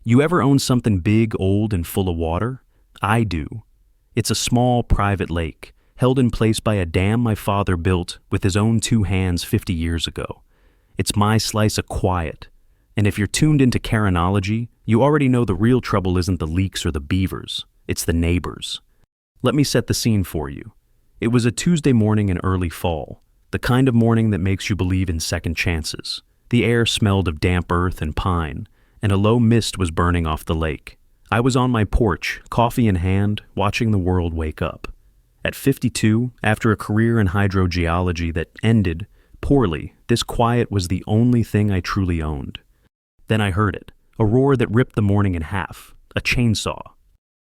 You ever own something big, old, and full of water? I do. It's a small, private lake, held in place by a dam my father built with his own two hands 50 years ago. It's my slice of quiet. And if you're tuned into Karenology, you already know the real trouble isn't the leaks or the beavers, it's the neighbors. Let me set the scene for you. It was a Tuesday morning in early fall, the kind of morning that makes you believe in second chances. The air smelled of damp earth and pine, and a low mist was burning off the lake. I was on my porch, coffee in hand, watching the world wake up. At 52, after a career in hydrogeology that ended poorly, this quiet was the only thing I truly owned. Then I heard it, a roar that ripped the morning in half, a chainsaw.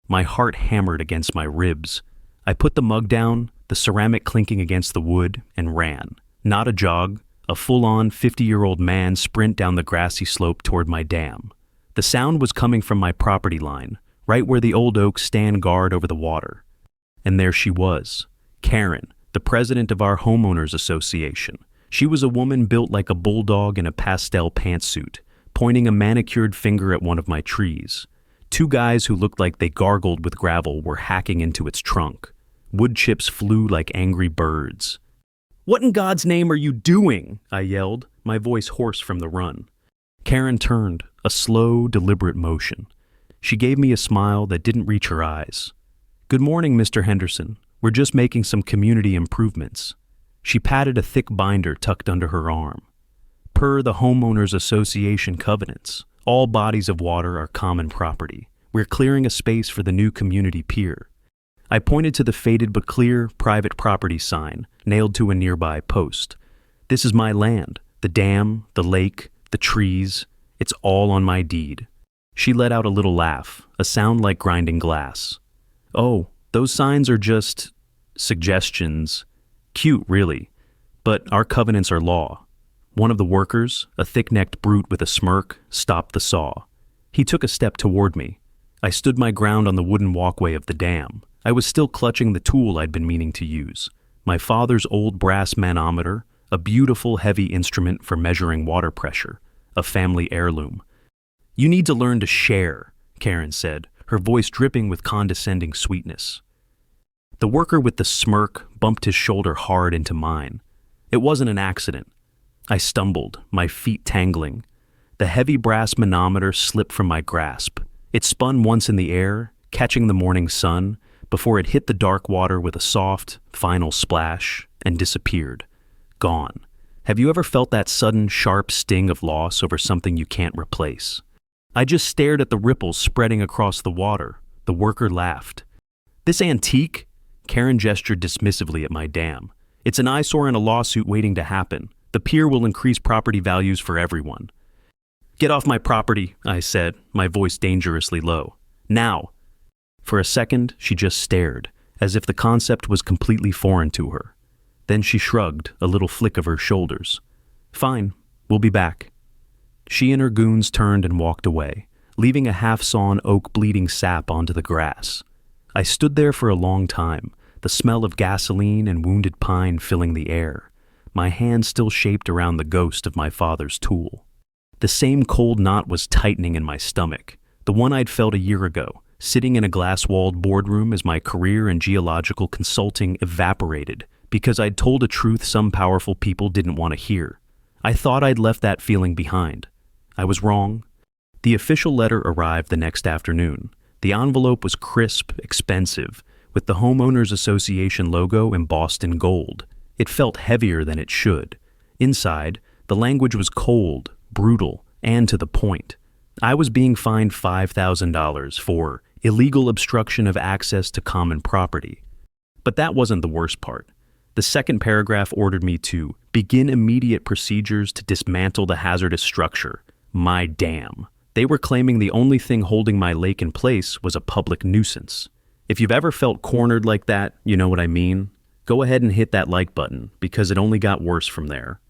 My heart hammered against my ribs. I put the mug down, the ceramic clinking against the wood, and ran. Not a jog, a full-on 50-year-old man sprint down the grassy slope toward my dam. The sound was coming from my property line, right where the old oaks stand guard over the water. And there she was, Karen, the president of our homeowners association. She was a woman built like a bulldog in a pastel pantsuit, pointing a manicured finger at one of my trees. Two guys who looked like they gargled with gravel were hacking into its trunk. Wood chips flew like angry birds. "What in God's name are you doing?" I yelled, my voice hoarse from the run. Karen turned, a slow, deliberate motion. She gave me a smile that didn't reach her eyes. "Good morning, Mr. Henderson. We're just making some community improvements." She patted a thick binder tucked under her arm. "Per the Homeowners Association covenants, all bodies of water are common property. We're clearing a space for the new community pier." I pointed to the faded but clear private property sign nailed to a nearby post. "This is my land, the dam, the lake, the trees. It's all on my deed." She let out a little laugh, a sound like grinding glass. "Oh, those signs are just suggestions. Cute, really. But our covenants are law." One of the workers, a thick-necked brute with a smirk, stopped the saw. He took a step toward me. I stood my ground on the wooden walkway of the dam. I was still clutching the tool I'd been meaning to use, my father's old brass manometer, a beautiful heavy instrument for measuring water pressure, a family heirloom. "You need to learn to share," Karen said, her voice dripping with condescending sweetness. The worker with the smirk bumped his shoulder hard into mine. It wasn't an accident. I stumbled, my feet tangling. The heavy brass manometer slipped from my grasp. It spun once in the air, catching the morning sun, before it hit the dark water with a soft, final splash and disappeared. Gone. Have you ever felt that sudden, sharp sting of loss over something you can't replace? I just stared at the ripples spreading across the water. The worker laughed. "This antique?" Karen gestured dismissively at my dam. "It's an eyesore and a lawsuit waiting to happen. The pier will increase property values for everyone." "Get off my property," I said, my voice dangerously low. "Now." For a second, she just stared, as if the concept was completely foreign to her. Then she shrugged, a little flick of her shoulders. "Fine, we'll be back." She and her goons turned and walked away, leaving a half-sawn oak bleeding sap onto the grass. I stood there for a long time, the smell of gasoline and wounded pine filling the air, my hand still shaped around the ghost of my father's tool. The same cold knot was tightening in my stomach, the one I'd felt a year ago, sitting in a glass-walled boardroom as my career in geological consulting evaporated because I'd told a truth some powerful people didn't want to hear. I thought I'd left that feeling behind. I was wrong. The official letter arrived the next afternoon. The envelope was crisp, expensive, with the Homeowners Association logo embossed in gold. It felt heavier than it should. Inside, the language was cold, brutal, and to the point. I was being fined $5,000 for illegal obstruction of access to common property. But that wasn't the worst part. The second paragraph ordered me to begin immediate procedures to dismantle the hazardous structure, my dam. They were claiming the only thing holding my lake in place was a public nuisance. If you've ever felt cornered like that, you know what I mean. Go ahead and hit that like button, because it only got worse from there.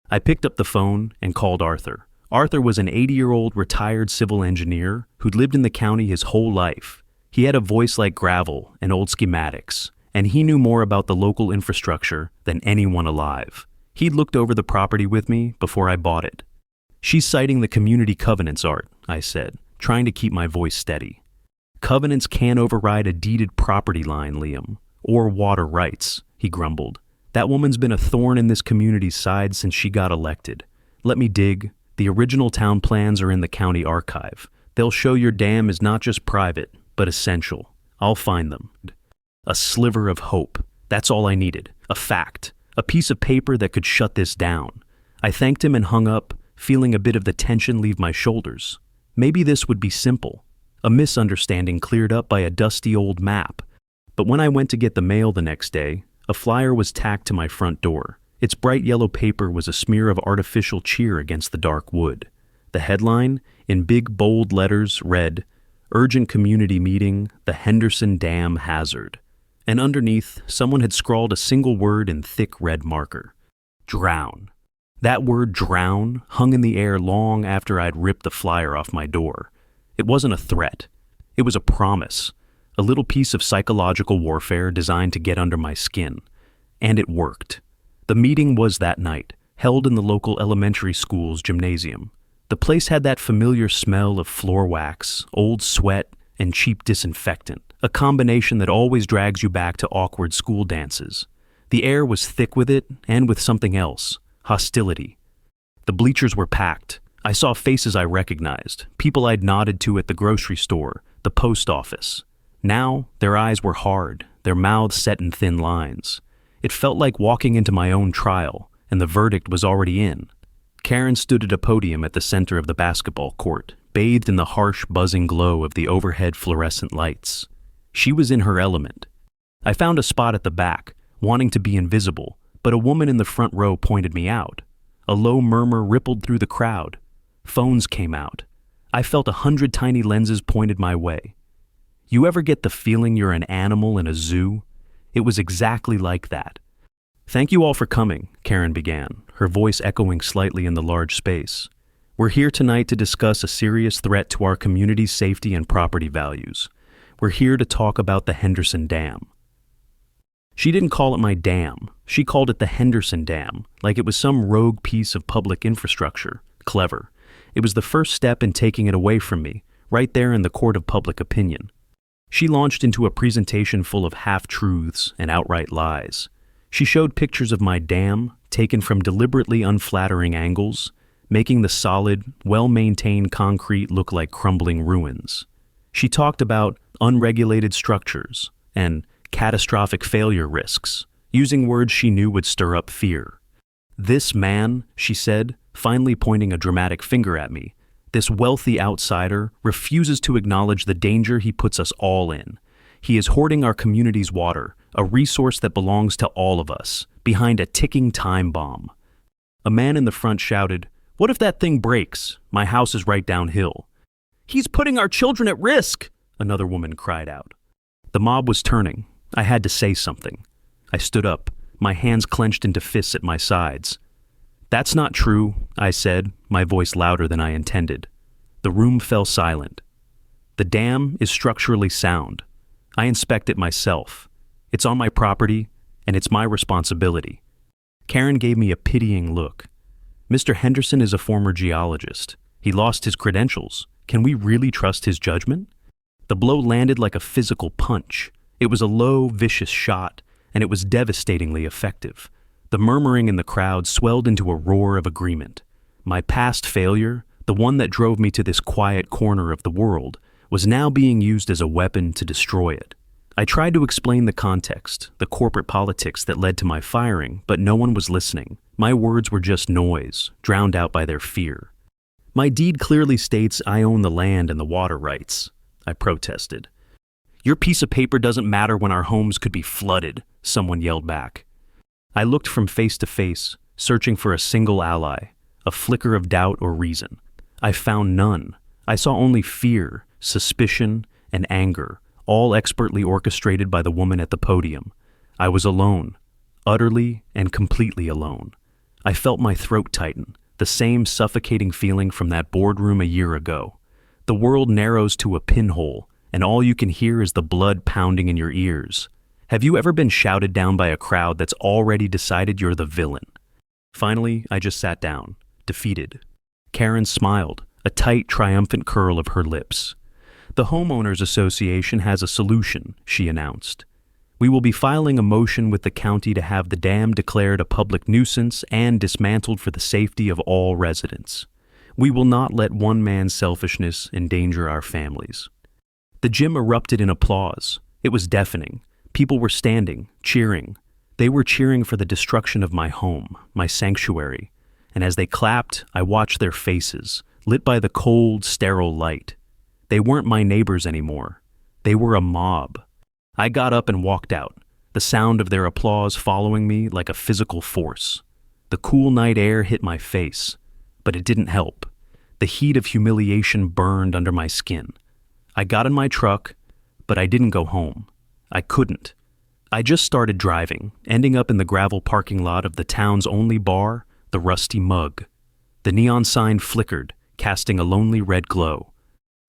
I picked up the phone and called Arthur. Arthur was an 80-year-old retired civil engineer who'd lived in the county his whole life. He had a voice like gravel and old schematics, and he knew more about the local infrastructure than anyone alive. He'd looked over the property with me before I bought it. "She's citing the community covenants, Art," I said. trying to keep my voice steady. Covenants can't override a deeded property line, Liam. Or water rights, he grumbled. That woman's been a thorn in this community's side since she got elected. Let me dig. The original town plans are in the county archive. They'll show your dam is not just private, but essential. I'll find them. A sliver of hope. That's all I needed. A fact. A piece of paper that could shut this down. I thanked him and hung up, feeling a bit of the tension leave my shoulders. Maybe this would be simple. A misunderstanding cleared up by a dusty old map. But when I went to get the mail the next day, a flyer was tacked to my front door. Its bright yellow paper was a smear of artificial cheer against the dark wood. The headline, in big bold letters, read, "Urgent Community Meeting, the Henderson Dam Hazard." And underneath, someone had scrawled a single word in thick red marker. Drown. That word drown hung in the air long after I'd ripped the flyer off my door. It wasn't a threat. It was a promise. A little piece of psychological warfare designed to get under my skin. And it worked. The meeting was that night, held in the local elementary school's gymnasium. The place had that familiar smell of floor wax, old sweat, and cheap disinfectant, a combination that always drags you back to awkward school dances. The air was thick with it, and with something else, hostility. The bleachers were packed. I saw faces I recognized, people I'd nodded to at the grocery store, the post office. Now, their eyes were hard, their mouths set in thin lines. It felt like walking into my own trial, and the verdict was already in. Karen stood at a podium at the center of the basketball court, bathed in the harsh, buzzing glow of the overhead fluorescent lights. She was in her element. I found a spot at the back, wanting to be invisible, but a woman in the front row pointed me out. A low murmur rippled through the crowd. Phones came out. I felt 100 tiny lenses pointed my way. You ever get the feeling you're an animal in a zoo? It was exactly like that. Thank you all for coming, Karen began, her voice echoing slightly in the large space. We're here tonight to discuss a serious threat to our community's safety and property values. We're here to talk about the Henderson Dam. She didn't call it my dam. She called it the Henderson Dam, like it was some rogue piece of public infrastructure. Clever. It was the first step in taking it away from me, right there in the court of public opinion. She launched into a presentation full of half-truths and outright lies. She showed pictures of my dam, taken from deliberately unflattering angles, making the solid, well-maintained concrete look like crumbling ruins. She talked about unregulated structures and catastrophic failure risks, using words she knew would stir up fear. This man, she said, finally pointing a dramatic finger at me, this wealthy outsider refuses to acknowledge the danger he puts us all in. He is hoarding our community's water, a resource that belongs to all of us, behind a ticking time bomb. A man in the front shouted, "What if that thing breaks? My house is right downhill." "He's putting our children at risk," another woman cried out. The mob was turning. I had to say something. I stood up, my hands clenched into fists at my sides. "That's not true," I said, my voice louder than I intended. The room fell silent. "The dam is structurally sound. I inspect it myself. It's on my property, and it's my responsibility." Karen gave me a pitying look. "Mr. Henderson is a former geologist. He lost his credentials. Can we really trust his judgment?" The blow landed like a physical punch. It was a low, vicious shot, and it was devastatingly effective. The murmuring in the crowd swelled into a roar of agreement. My past failure, the one that drove me to this quiet corner of the world, was now being used as a weapon to destroy it. I tried to explain the context, the corporate politics that led to my firing, but no one was listening. My words were just noise, drowned out by their fear. "My deed clearly states I own the land and the water rights," I protested. "Your piece of paper doesn't matter when our homes could be flooded," someone yelled back. I looked from face to face, searching for a single ally, a flicker of doubt or reason. I found none. I saw only fear, suspicion, and anger, all expertly orchestrated by the woman at the podium. I was alone, utterly and completely alone. I felt my throat tighten, the same suffocating feeling from that boardroom a year ago. The world narrows to a pinhole, and all you can hear is the blood pounding in your ears. Have you ever been shouted down by a crowd that's already decided you're the villain? Finally, I just sat down, defeated. Karen smiled, a tight, triumphant curl of her lips. "The Homeowners Association has a solution," she announced. "We will be filing a motion with the county to have the dam declared a public nuisance and dismantled for the safety of all residents. We will not let one man's selfishness endanger our families." The gym erupted in applause. It was deafening. People were standing, cheering. They were cheering for the destruction of my home, my sanctuary. And as they clapped, I watched their faces, lit by the cold, sterile light. They weren't my neighbors anymore. They were a mob. I got up and walked out, the sound of their applause following me like a physical force. The cool night air hit my face, but it didn't help. The heat of humiliation burned under my skin. I got in my truck, but I didn't go home. I couldn't. I just started driving, ending up in the gravel parking lot of the town's only bar, the Rusty Mug. The neon sign flickered, casting a lonely red glow.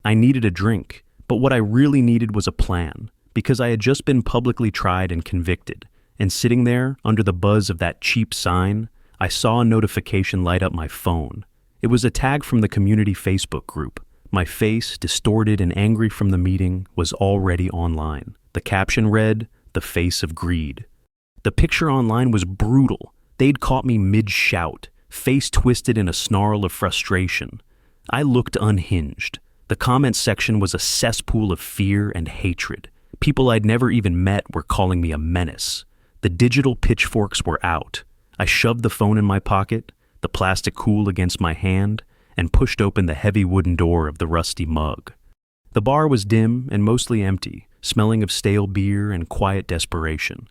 I needed a drink, but what I really needed was a plan, because I had just been publicly tried and convicted, and sitting there, under the buzz of that cheap sign, I saw a notification light up my phone. It was a tag from the community Facebook group. My face, distorted and angry from the meeting, was already online. The caption read, "The Face of Greed." The picture online was brutal. They'd caught me mid-shout, face twisted in a snarl of frustration. I looked unhinged. The comment section was a cesspool of fear and hatred. People I'd never even met were calling me a menace. The digital pitchforks were out. I shoved the phone in my pocket, the plastic cool against my hand, and pushed open the heavy wooden door of the Rusty Mug. The bar was dim and mostly empty, smelling of stale beer and quiet desperation.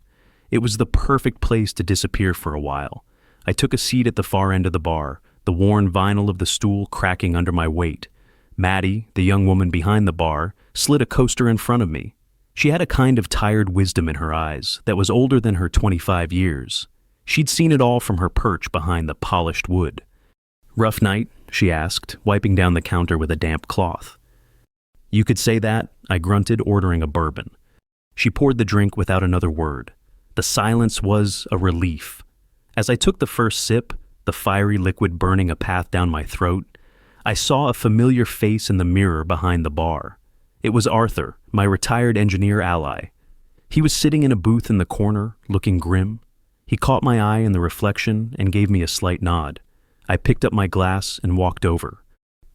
It was the perfect place to disappear for a while. I took a seat at the far end of the bar, the worn vinyl of the stool cracking under my weight. Maddie, the young woman behind the bar, slid a coaster in front of me. She had a kind of tired wisdom in her eyes that was older than her 25 years. She'd seen it all from her perch behind the polished wood. "Rough night?" she asked, wiping down the counter with a damp cloth. "You could say that," I grunted, ordering a bourbon. She poured the drink without another word. The silence was a relief. As I took the first sip, the fiery liquid burning a path down my throat, I saw a familiar face in the mirror behind the bar. It was Arthur, my retired engineer ally. He was sitting in a booth in the corner, looking grim. He caught my eye in the reflection and gave me a slight nod. I picked up my glass and walked over.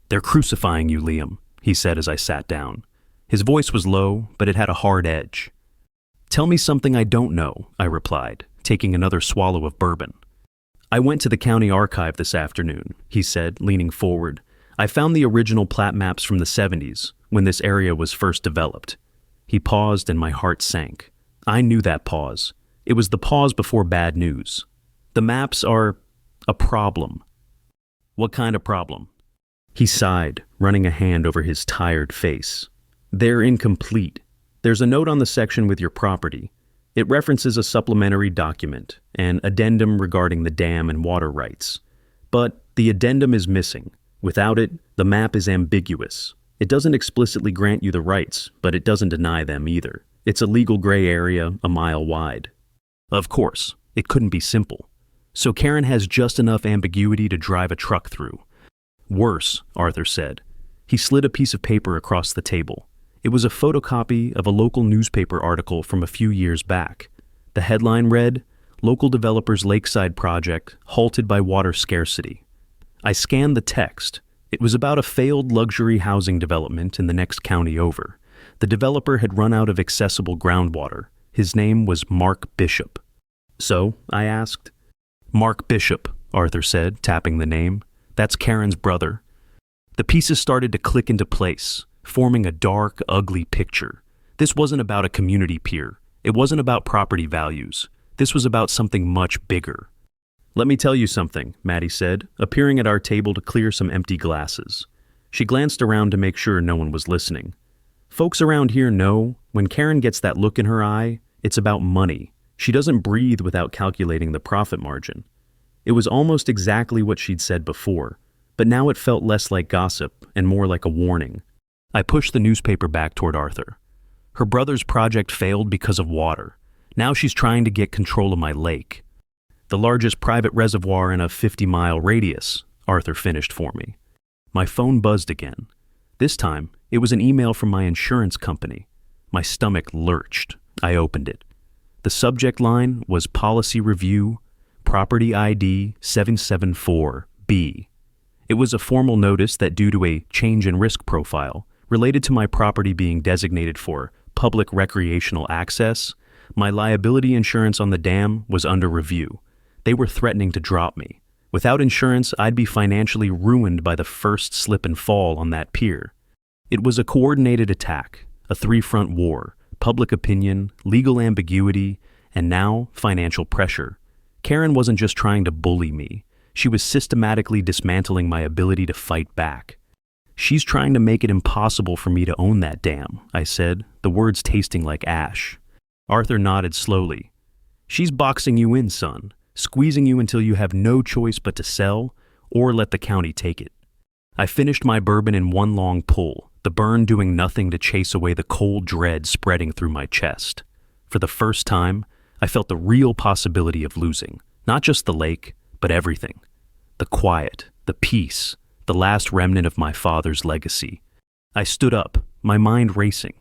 "They're crucifying you, Liam," he said as I sat down. His voice was low, but it had a hard edge. "Tell me something I don't know," I replied, taking another swallow of bourbon. "I went to the county archive this afternoon," he said, leaning forward. "I found the original plat maps from the 70s, when this area was first developed." He paused and my heart sank. I knew that pause. It was the pause before bad news. "The maps are a problem." "What kind of problem?" He sighed, running a hand over his tired face. "They're incomplete. There's a note on the section with your property. It references a supplementary document, an addendum regarding the dam and water rights. But the addendum is missing. Without it, the map is ambiguous. It doesn't explicitly grant you the rights, but it doesn't deny them either. It's a legal gray area a mile wide." Of course, it couldn't be simple. So Karen has just enough ambiguity to drive a truck through. "Worse," Arthur said. He slid a piece of paper across the table. It was a photocopy of a local newspaper article from a few years back. The headline read, "Local Developers Lakeside Project Halted by Water Scarcity." I scanned the text. It was about a failed luxury housing development in the next county over. The developer had run out of accessible groundwater. His name was Mark Bishop. "So?" I asked. "Mark Bishop," Arthur said, tapping the name. "That's Karen's brother." The pieces started to click into place, forming a dark, ugly picture. This wasn't about a community pier. It wasn't about property values. This was about something much bigger. "Let me tell you something," Maddie said, appearing at our table to clear some empty glasses. She glanced around to make sure no one was listening. "Folks around here know, when Karen gets that look in her eye, it's about money. She doesn't breathe without calculating the profit margin." It was almost exactly what she'd said before, but now it felt less like gossip and more like a warning. I pushed the newspaper back toward Arthur. "Her brother's project failed because of water. Now she's trying to get control of my lake. The largest private reservoir in a 50-mile radius," Arthur finished for me. My phone buzzed again. This time, it was an email from my insurance company. My stomach lurched. I opened it. The subject line was Policy Review, Property ID 774B. It was a formal notice that due to a change in risk profile related to my property being designated for public recreational access, my liability insurance on the dam was under review. They were threatening to drop me. Without insurance, I'd be financially ruined by the first slip and fall on that pier. It was a coordinated attack, a three-front war: public opinion, legal ambiguity, and now financial pressure. Karen wasn't just trying to bully me. She was systematically dismantling my ability to fight back. "She's trying to make it impossible for me to own that dam," I said, the words tasting like ash. Arthur nodded slowly. "She's boxing you in, son, squeezing you until you have no choice but to sell or let the county take it." I finished my bourbon in one long pull, the burn doing nothing to chase away the cold dread spreading through my chest. For the first time, I felt the real possibility of losing, not just the lake, but everything. The quiet, the peace, the last remnant of my father's legacy. I stood up, my mind racing.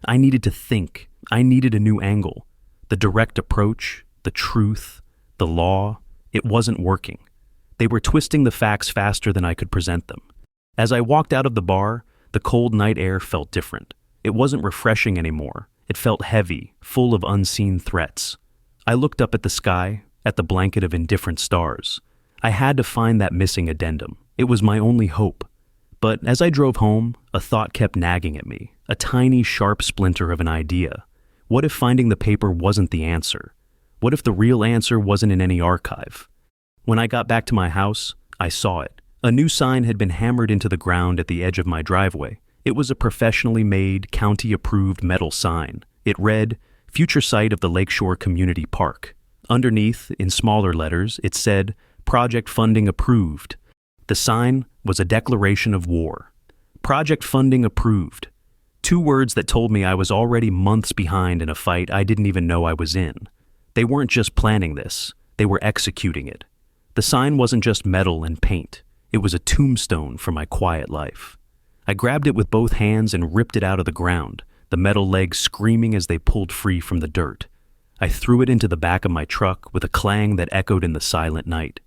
I needed to think. I needed a new angle. The direct approach, the truth, the law, it wasn't working. They were twisting the facts faster than I could present them. As I walked out of the bar, the cold night air felt different. It wasn't refreshing anymore. It felt heavy, full of unseen threats. I looked up at the sky, at the blanket of indifferent stars. I had to find that missing addendum. It was my only hope. But as I drove home, a thought kept nagging at me, a tiny, sharp splinter of an idea. What if finding the paper wasn't the answer? What if the real answer wasn't in any archive? When I got back to my house, I saw it. A new sign had been hammered into the ground at the edge of my driveway. It was a professionally made, county-approved metal sign. It read, "Future site of the Lakeshore Community Park." Underneath, in smaller letters, it said, "Project funding approved." The sign was a declaration of war. Project funding approved. Two words that told me I was already months behind in a fight I didn't even know I was in. They weren't just planning this, they were executing it. The sign wasn't just metal and paint. It was a tombstone for my quiet life. I grabbed it with both hands and ripped it out of the ground, the metal legs screaming as they pulled free from the dirt. I threw it into the back of my truck with a clang that echoed in the silent night.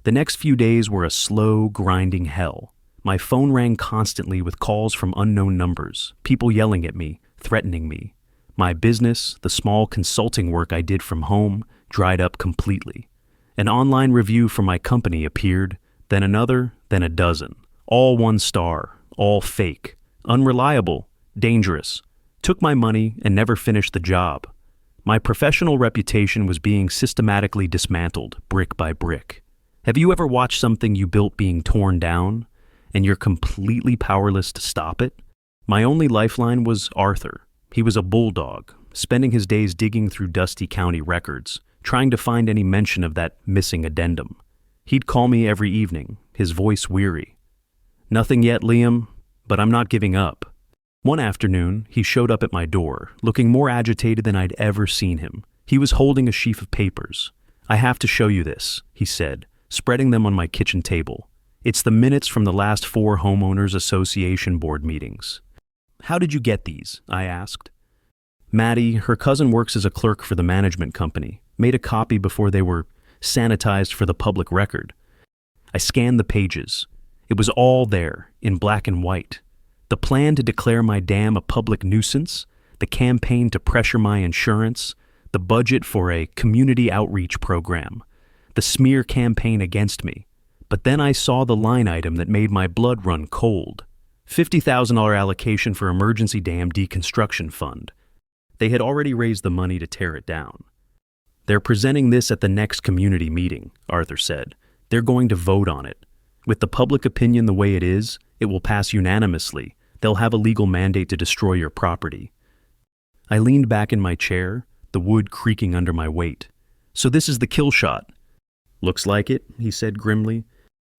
The next few days were a slow, grinding hell. My phone rang constantly with calls from unknown numbers, people yelling at me, threatening me. My business, the small consulting work I did from home, dried up completely. An online review for my company appeared, then another, then a dozen. All 1 star, all fake, unreliable, dangerous. Took my money and never finished the job. My professional reputation was being systematically dismantled, brick by brick. Have you ever watched something you built being torn down, and you're completely powerless to stop it? My only lifeline was Arthur. He was a bulldog, spending his days digging through dusty county records, trying to find any mention of that missing addendum. He'd call me every evening, his voice weary. "Nothing yet, Liam, but I'm not giving up." One afternoon, he showed up at my door, looking more agitated than I'd ever seen him. He was holding a sheaf of papers. "I have to show you this," he said, spreading them on my kitchen table. "It's the minutes from the last 4 homeowners association board meetings." "How did you get these?" I asked. Maddie, her cousin, works as a clerk for the management company, made a copy before they were sanitized for the public record. I scanned the pages. It was all there, in black and white. The plan to declare my dam a public nuisance, the campaign to pressure my insurance, the budget for a community outreach program, the smear campaign against me. But then I saw the line item that made my blood run cold. $50,000 allocation for emergency dam deconstruction fund. They had already raised the money to tear it down. "They're presenting this at the next community meeting," Arthur said. "They're going to vote on it. With the public opinion the way it is, it will pass unanimously. They'll have a legal mandate to destroy your property." I leaned back in my chair, the wood creaking under my weight. "So this is the kill shot." "Looks like it," he said grimly.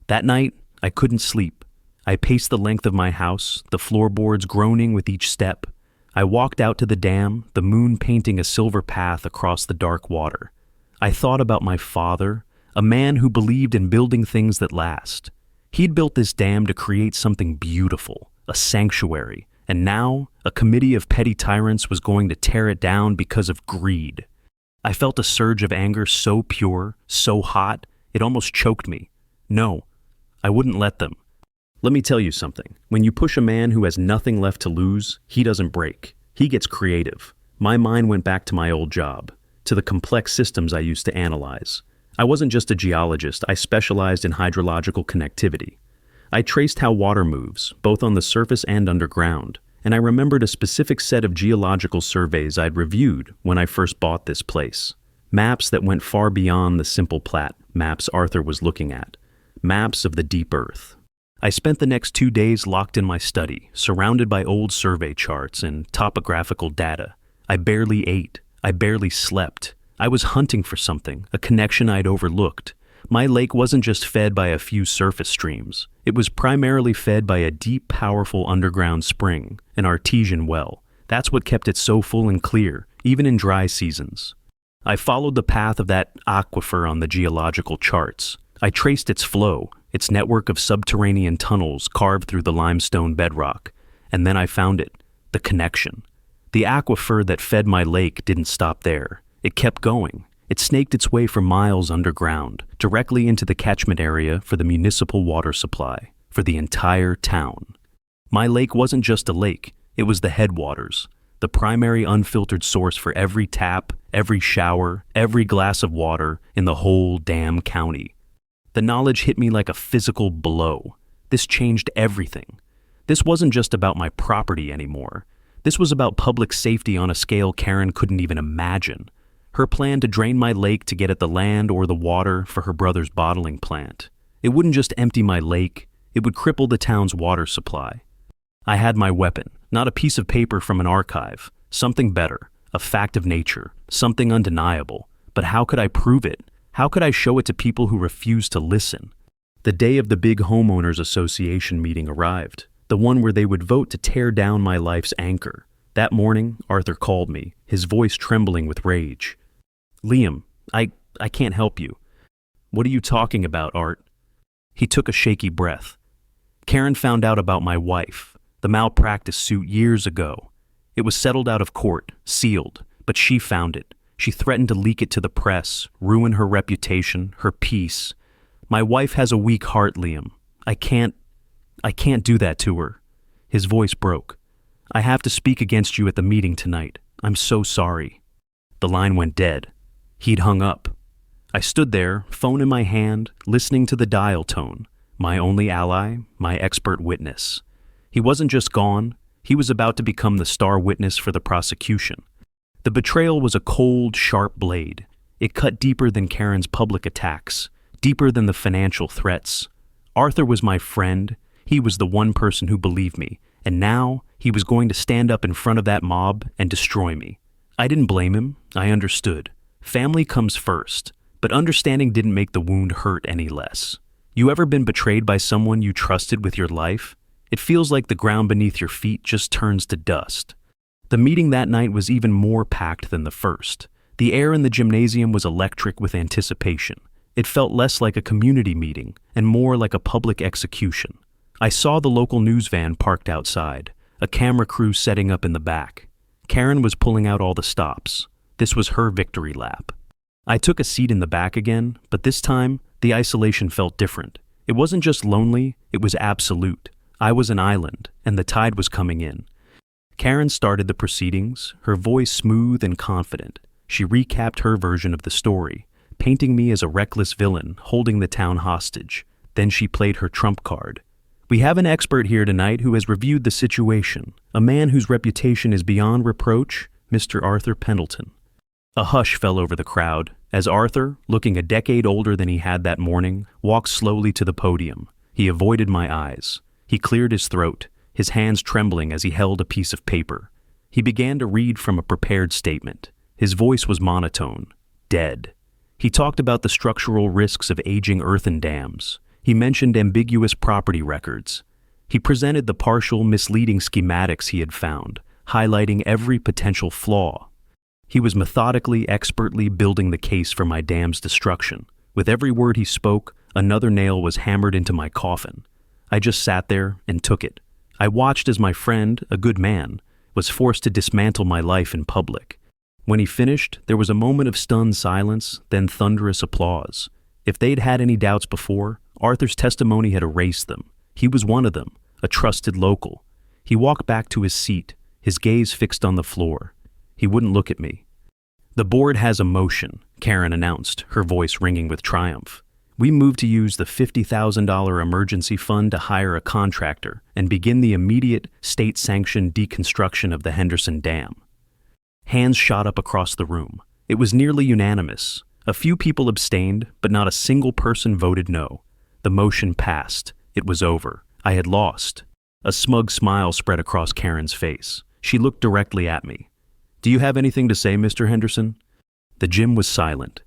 That night, I couldn't sleep. I paced the length of my house, the floorboards groaning with each step. I walked out to the dam, the moon painting a silver path across the dark water. I thought about my father, a man who believed in building things that last. He'd built this dam to create something beautiful, a sanctuary, and now a committee of petty tyrants was going to tear it down because of greed. I felt a surge of anger so pure, so hot, it almost choked me. No, I wouldn't let them. Let me tell you something. When you push a man who has nothing left to lose, he doesn't break. He gets creative. My mind went back to my old job, to the complex systems I used to analyze. I wasn't just a geologist, I specialized in hydrological connectivity. I traced how water moves, both on the surface and underground, and I remembered a specific set of geological surveys I'd reviewed when I first bought this place. Maps that went far beyond the simple plat maps Arthur was looking at. Maps of the deep earth. I spent the next 2 days locked in my study, surrounded by old survey charts and topographical data. I barely ate. I barely slept. I was hunting for something, a connection I'd overlooked. My lake wasn't just fed by a few surface streams. It was primarily fed by a deep, powerful underground spring, an artesian well. That's what kept it so full and clear, even in dry seasons. I followed the path of that aquifer on the geological charts. I traced its flow, its network of subterranean tunnels carved through the limestone bedrock, and then I found it, the connection. The aquifer that fed my lake didn't stop there. It kept going. It snaked its way for miles underground, directly into the catchment area for the municipal water supply, for the entire town. My lake wasn't just a lake, it was the headwaters, the primary unfiltered source for every tap, every shower, every glass of water in the whole damn county. The knowledge hit me like a physical blow. This changed everything. This wasn't just about my property anymore. This was about public safety on a scale Karen couldn't even imagine. Her plan to drain my lake to get at the land or the water for her brother's bottling plant. It wouldn't just empty my lake, it would cripple the town's water supply. I had my weapon, not a piece of paper from an archive, something better, a fact of nature, something undeniable. But how could I prove it? How could I show it to people who refused to listen? The day of the big homeowners association meeting arrived, the one where they would vote to tear down my life's anchor. That morning, Arthur called me, his voice trembling with rage. Liam, I can't help you. What are you talking about, Art? He took a shaky breath. Karen found out about my wife, the malpractice suit years ago. It was settled out of court, sealed, but she found it. She threatened to leak it to the press, ruin her reputation, her peace. My wife has a weak heart, Liam. I can't do that to her. His voice broke. I have to speak against you at the meeting tonight. I'm so sorry. The line went dead. He'd hung up. I stood there, phone in my hand, listening to the dial tone, my only ally, my expert witness. He wasn't just gone, he was about to become the star witness for the prosecution. The betrayal was a cold, sharp blade. It cut deeper than Karen's public attacks, deeper than the financial threats. Arthur was my friend. He was the one person who believed me, and now he was going to stand up in front of that mob and destroy me. I didn't blame him. I understood. Family comes first, but understanding didn't make the wound hurt any less. You ever been betrayed by someone you trusted with your life? It feels like the ground beneath your feet just turns to dust. The meeting that night was even more packed than the first. The air in the gymnasium was electric with anticipation. It felt less like a community meeting and more like a public execution. I saw the local news van parked outside, a camera crew setting up in the back. Karen was pulling out all the stops. This was her victory lap. I took a seat in the back again, but this time, the isolation felt different. It wasn't just lonely, it was absolute. I was an island, and the tide was coming in. Karen started the proceedings, her voice smooth and confident. She recapped her version of the story, painting me as a reckless villain holding the town hostage. Then she played her trump card. We have an expert here tonight who has reviewed the situation, a man whose reputation is beyond reproach, Mr. Arthur Pendleton. A hush fell over the crowd as Arthur, looking a decade older than he had that morning, walked slowly to the podium. He avoided my eyes. He cleared his throat, his hands trembling as he held a piece of paper. He began to read from a prepared statement. His voice was monotone, dead. He talked about the structural risks of aging earthen dams. He mentioned ambiguous property records. He presented the partial, misleading schematics he had found, highlighting every potential flaw. He was methodically, expertly building the case for my dam's destruction. With every word he spoke, Another nail was hammered into my coffin. I just sat there and took it. I watched as my friend, a good man, was forced to dismantle my life in public. When he finished, there was a moment of stunned silence, then thunderous applause. If they'd had any doubts before, Arthur's testimony had erased them. He was one of them, a trusted local. He walked back to his seat, his gaze fixed on the floor. He wouldn't look at me. "The board has a motion," Karen announced, her voice ringing with triumph. "We move to use the $50,000 emergency fund to hire a contractor and begin the immediate state-sanctioned deconstruction of the Henderson Dam." Hands shot up across the room. It was nearly unanimous. A few people abstained, but not a single person voted no. The motion passed. It was over. I had lost. A smug smile spread across Karen's face. She looked directly at me. "Do you have anything to say, Mr. Henderson?" The gym was silent.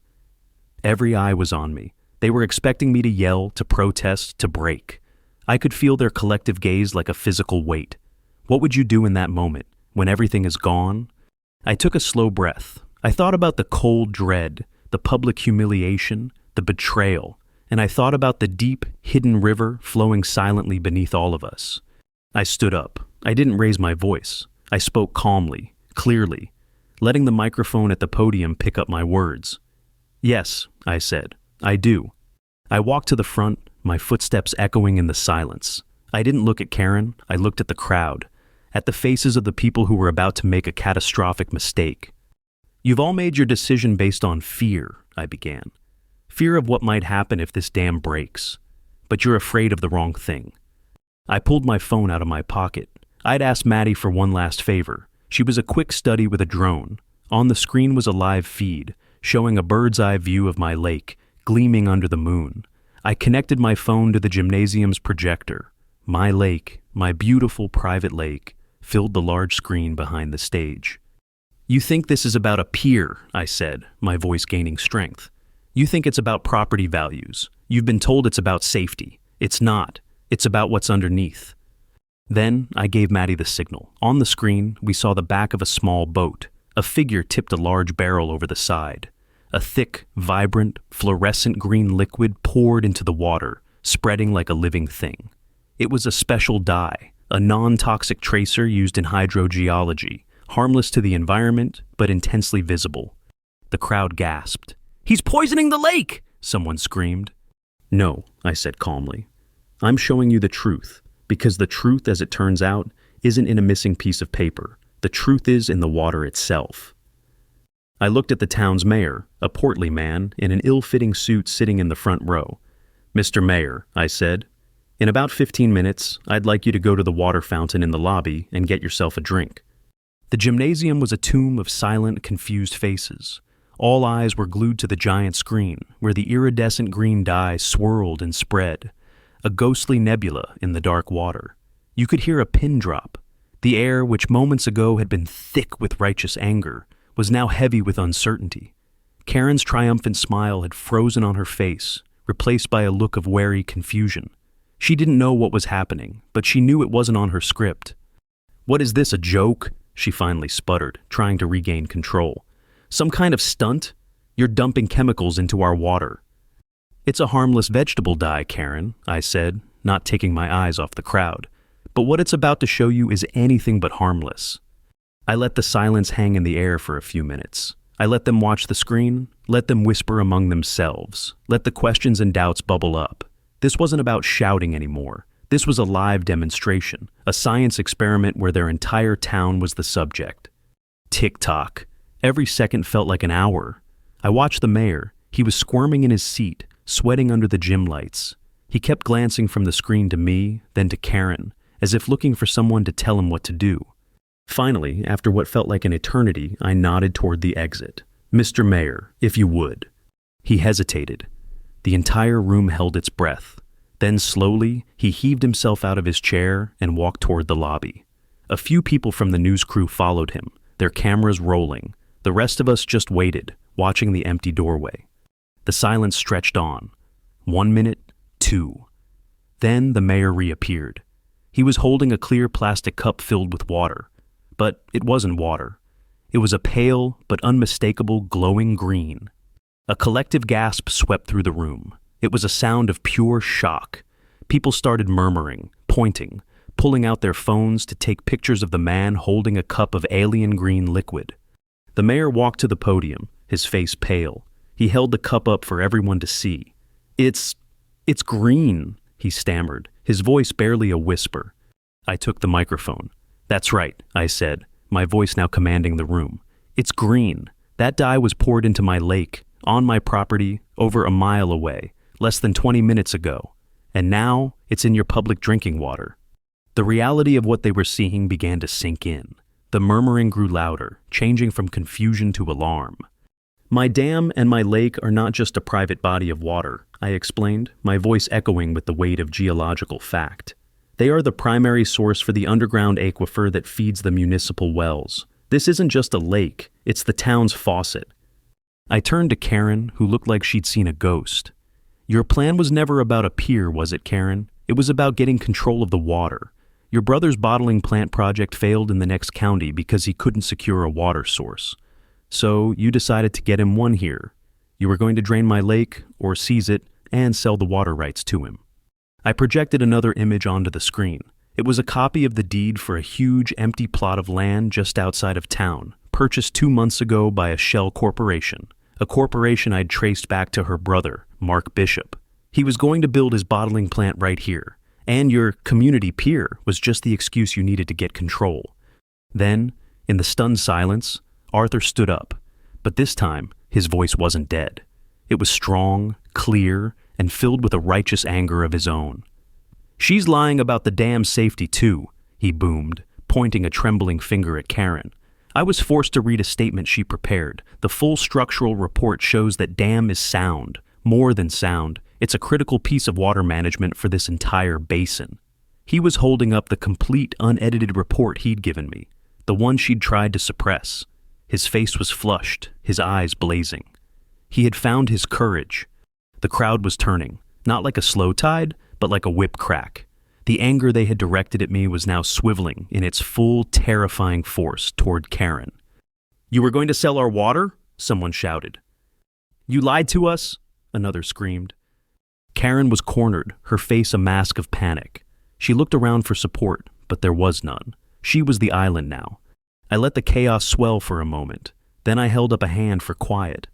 Every eye was on me. They were expecting me to yell, to protest, to break. I could feel their collective gaze like a physical weight. What would you do in that moment, when everything is gone? I took a slow breath. I thought about the cold dread, the public humiliation, the betrayal, and I thought about the deep, hidden river flowing silently beneath all of us. I stood up. I didn't raise my voice. I spoke calmly, clearly, letting the microphone at the podium pick up my words. "Yes," I said, "I do." I walked to the front, my footsteps echoing in the silence. I didn't look at Karen, I looked at the crowd, at the faces of the people who were about to make a catastrophic mistake. "You've all made your decision based on fear," I began. "Fear of what might happen if this dam breaks. But you're afraid of the wrong thing." I pulled my phone out of my pocket. I'd asked Maddie for one last favor. She was a quick study with a drone. On the screen was a live feed, showing a bird's-eye view of my lake, gleaming under the moon. I connected my phone to the gymnasium's projector. My lake, my beautiful private lake, filled the large screen behind the stage. "You think this is about a pier," I said, my voice gaining strength. "You think it's about property values. You've been told it's about safety. It's not. It's about what's underneath." Then I gave Maddie the signal. On the screen, we saw the back of a small boat. A figure tipped a large barrel over the side. A thick, vibrant, fluorescent green liquid poured into the water, spreading like a living thing. It was a special dye, a non-toxic tracer used in hydrogeology, harmless to the environment, but intensely visible. The crowd gasped. "He's poisoning the lake!" someone screamed. "No," I said calmly. "I'm showing you the truth, because the truth, as it turns out, isn't in a missing piece of paper. The truth is in the water itself." I looked at the town's mayor, a portly man in an ill-fitting suit sitting in the front row. "Mr. Mayor," I said, "in about 15 minutes, I'd like you to go to the water fountain in the lobby and get yourself a drink." The gymnasium was a tomb of silent, confused faces. All eyes were glued to the giant screen, where the iridescent green dye swirled and spread, a ghostly nebula in the dark water. You could hear a pin drop. The air, which moments ago had been thick with righteous anger, was now heavy with uncertainty. Karen's triumphant smile had frozen on her face, replaced by a look of wary confusion. She didn't know what was happening, but she knew it wasn't on her script. "What is this, a joke?" she finally sputtered, trying to regain control. "Some kind of stunt? You're dumping chemicals into our water." "It's a harmless vegetable dye, Karen," I said, not taking my eyes off the crowd. "But what it's about to show you is anything but harmless." I let the silence hang in the air for a few minutes. I let them watch the screen, let them whisper among themselves, let the questions and doubts bubble up. This wasn't about shouting anymore. This was a live demonstration, a science experiment where their entire town was the subject. Tick-tock. Every second felt like an hour. I watched the mayor. He was squirming in his seat, sweating under the gym lights. He kept glancing from the screen to me, then to Karen, as if looking for someone to tell him what to do. Finally, after what felt like an eternity, I nodded toward the exit. "Mr. Mayor, if you would." He hesitated. The entire room held its breath. Then slowly, he heaved himself out of his chair and walked toward the lobby. A few people from the news crew followed him, their cameras rolling. The rest of us just waited, watching the empty doorway. The silence stretched on. 1 minute, 2. Then the mayor reappeared. He was holding a clear plastic cup filled with water. But it wasn't water. It was a pale but unmistakable glowing green. A collective gasp swept through the room. It was a sound of pure shock. People started murmuring, pointing, pulling out their phones to take pictures of the man holding a cup of alien green liquid. The mayor walked to the podium, his face pale. He held the cup up for everyone to see. It's green," he stammered, his voice barely a whisper. I took the microphone. "That's right," I said, my voice now commanding the room. "It's green. That dye was poured into my lake, on my property, over a mile away, less than 20 minutes ago. And now it's in your public drinking water." The reality of what they were seeing began to sink in. The murmuring grew louder, changing from confusion to alarm. "My dam and my lake are not just a private body of water," I explained, my voice echoing with the weight of geological fact. "They are the primary source for the underground aquifer that feeds the municipal wells. This isn't just a lake, it's the town's faucet." I turned to Karen, who looked like she'd seen a ghost. "Your plan was never about a pier, was it, Karen? It was about getting control of the water. Your brother's bottling plant project failed in the next county because he couldn't secure a water source. So you decided to get him one here. You were going to drain my lake, or seize it, and sell the water rights to him." I projected another image onto the screen. It was a copy of the deed for a huge empty plot of land just outside of town, purchased 2 months ago by a shell corporation, a corporation I'd traced back to her brother, Mark Bishop. He was going to build his bottling plant right here, and your community pier was just the excuse you needed to get control. Then, in the stunned silence, Arthur stood up, but this time his voice wasn't dead. It was strong, clear, and filled with a righteous anger of his own. "She's lying about the dam's safety too," he boomed, pointing a trembling finger at Karen. "I was forced to read a statement she prepared. The full structural report shows that dam is sound, more than sound. It's a critical piece of water management for this entire basin." He was holding up the complete, unedited report he'd given me, the one she'd tried to suppress. His face was flushed, his eyes blazing. He had found his courage. The crowd was turning, not like a slow tide, but like a whip crack. The anger they had directed at me was now swiveling in its full, terrifying force toward Karen. "You were going to sell our water?" someone shouted. "You lied to us?" another screamed. Karen was cornered, her face a mask of panic. She looked around for support, but there was none. She was the island now. I let the chaos swell for a moment. Then I held up a hand for quiet.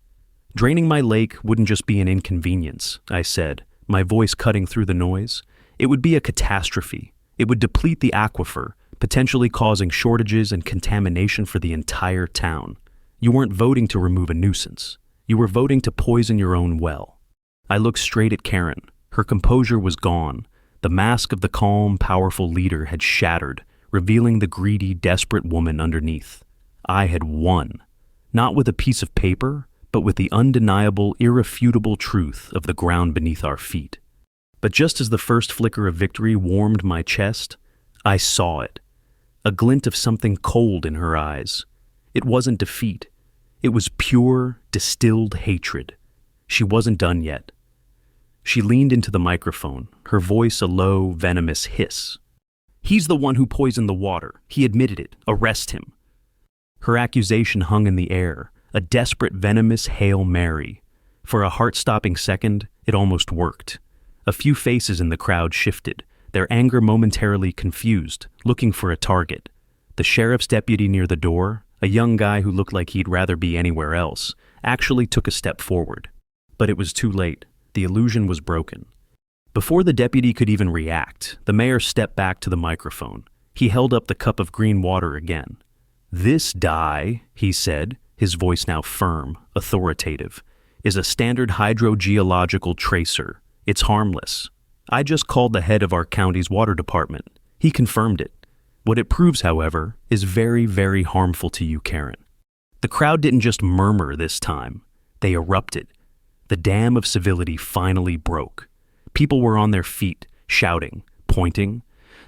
"Draining my lake wouldn't just be an inconvenience," I said, my voice cutting through the noise. "It would be a catastrophe. It would deplete the aquifer, potentially causing shortages and contamination for the entire town. You weren't voting to remove a nuisance. You were voting to poison your own well." I looked straight at Karen. Her composure was gone. The mask of the calm, powerful leader had shattered, revealing the greedy, desperate woman underneath. I had won. Not with a piece of paper, but with the undeniable, irrefutable truth of the ground beneath our feet. But just as the first flicker of victory warmed my chest, I saw it. A glint of something cold in her eyes. It wasn't defeat. It was pure, distilled hatred. She wasn't done yet. She leaned into the microphone, her voice a low, venomous hiss. "He's the one who poisoned the water. He admitted it. Arrest him." Her accusation hung in the air, a desperate, venomous Hail Mary. For a heart-stopping second, it almost worked. A few faces in the crowd shifted, their anger momentarily confused, looking for a target. The sheriff's deputy near the door, a young guy who looked like he'd rather be anywhere else, actually took a step forward. But it was too late. The illusion was broken. Before the deputy could even react, the mayor stepped back to the microphone. He held up the cup of green water again. "This dye," he said, his voice now firm, authoritative, "is a standard hydrogeological tracer. It's harmless. I just called the head of our county's water department. He confirmed it. What it proves, however, is very, very harmful to you, Karen." The crowd didn't just murmur this time. They erupted. The dam of civility finally broke. People were on their feet, shouting, pointing.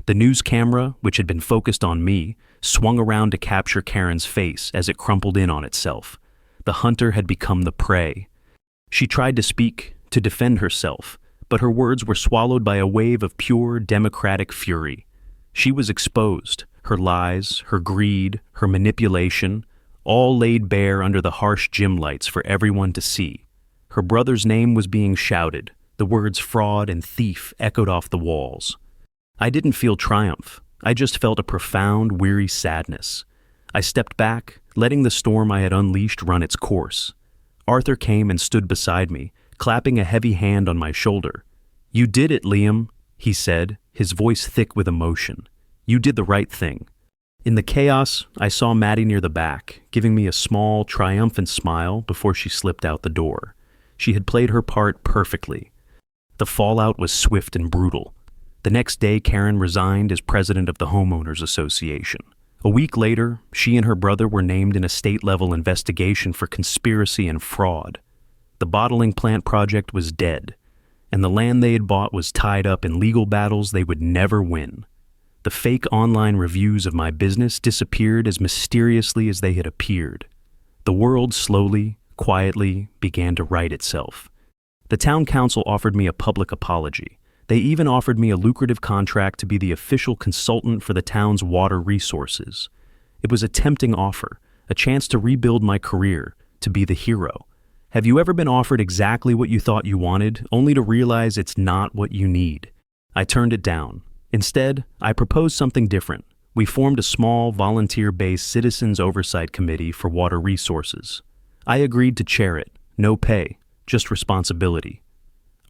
The news camera, which had been focused on me, swung around to capture Karen's face as it crumpled in on itself. The hunter had become the prey. She tried to speak, to defend herself, but her words were swallowed by a wave of pure democratic fury. She was exposed, her lies, her greed, her manipulation, all laid bare under the harsh gym lights for everyone to see. Her brother's name was being shouted, The words fraud and thief echoed off the walls. I didn't feel triumph. I just felt a profound, weary sadness. I stepped back, letting the storm I had unleashed run its course. Arthur came and stood beside me, clapping a heavy hand on my shoulder. "You did it, Liam," he said, his voice thick with emotion. "You did the right thing." In the chaos, I saw Maddie near the back, giving me a small, triumphant smile before she slipped out the door. She had played her part perfectly. The fallout was swift and brutal. The next day, Karen resigned as president of the Homeowners Association. A week later, she and her brother were named in a state-level investigation for conspiracy and fraud. The bottling plant project was dead, and the land they had bought was tied up in legal battles they would never win. The fake online reviews of my business disappeared as mysteriously as they had appeared. The world slowly, quietly began to right itself. The town council offered me a public apology. They even offered me a lucrative contract to be the official consultant for the town's water resources. It was a tempting offer, a chance to rebuild my career, to be the hero. Have you ever been offered exactly what you thought you wanted, only to realize it's not what you need? I turned it down. Instead, I proposed something different. We formed a small, volunteer-based citizens oversight committee for water resources. I agreed to chair it. No pay, just responsibility.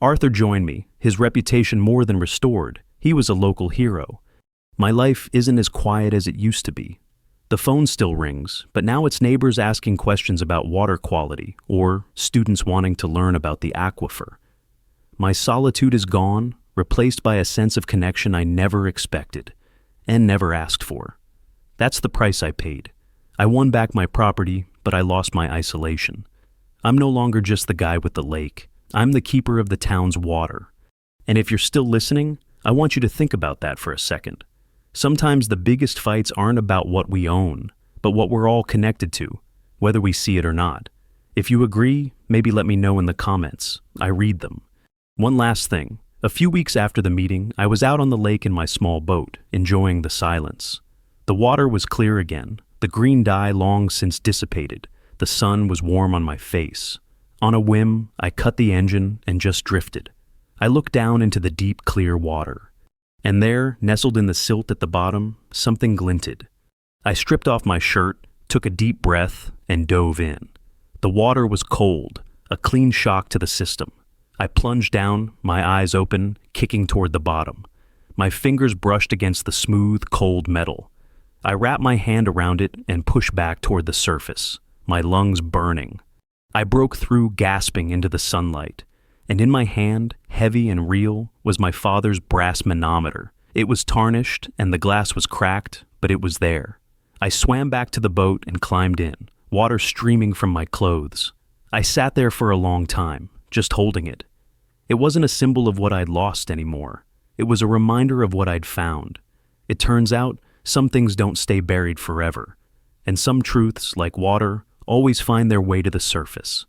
Arthur joined me, his reputation more than restored. He was a local hero. My life isn't as quiet as it used to be. The phone still rings, but now it's neighbors asking questions about water quality or students wanting to learn about the aquifer. My solitude is gone, replaced by a sense of connection I never expected and never asked for. That's the price I paid. I won back my property, but I lost my isolation. I'm no longer just the guy with the lake. I'm the keeper of the town's water. And if you're still listening, I want you to think about that for a second. Sometimes the biggest fights aren't about what we own, but what we're all connected to, whether we see it or not. If you agree, maybe let me know in the comments. I read them. One last thing. A few weeks after the meeting, I was out on the lake in my small boat, enjoying the silence. The water was clear again, the green dye long since dissipated. The sun was warm on my face. On a whim, I cut the engine and just drifted. I looked down into the deep, clear water. And there, nestled in the silt at the bottom, something glinted. I stripped off my shirt, took a deep breath, and dove in. The water was cold, a clean shock to the system. I plunged down, my eyes open, kicking toward the bottom. My fingers brushed against the smooth, cold metal. I wrapped my hand around it and pushed back toward the surface, my lungs burning. I broke through, gasping into the sunlight, and in my hand, heavy and real, was my father's brass manometer. It was tarnished, and the glass was cracked, but it was there. I swam back to the boat and climbed in, water streaming from my clothes. I sat there for a long time, just holding it. It wasn't a symbol of what I'd lost anymore. It was a reminder of what I'd found. It turns out, some things don't stay buried forever, and some truths, like water, always find their way to the surface.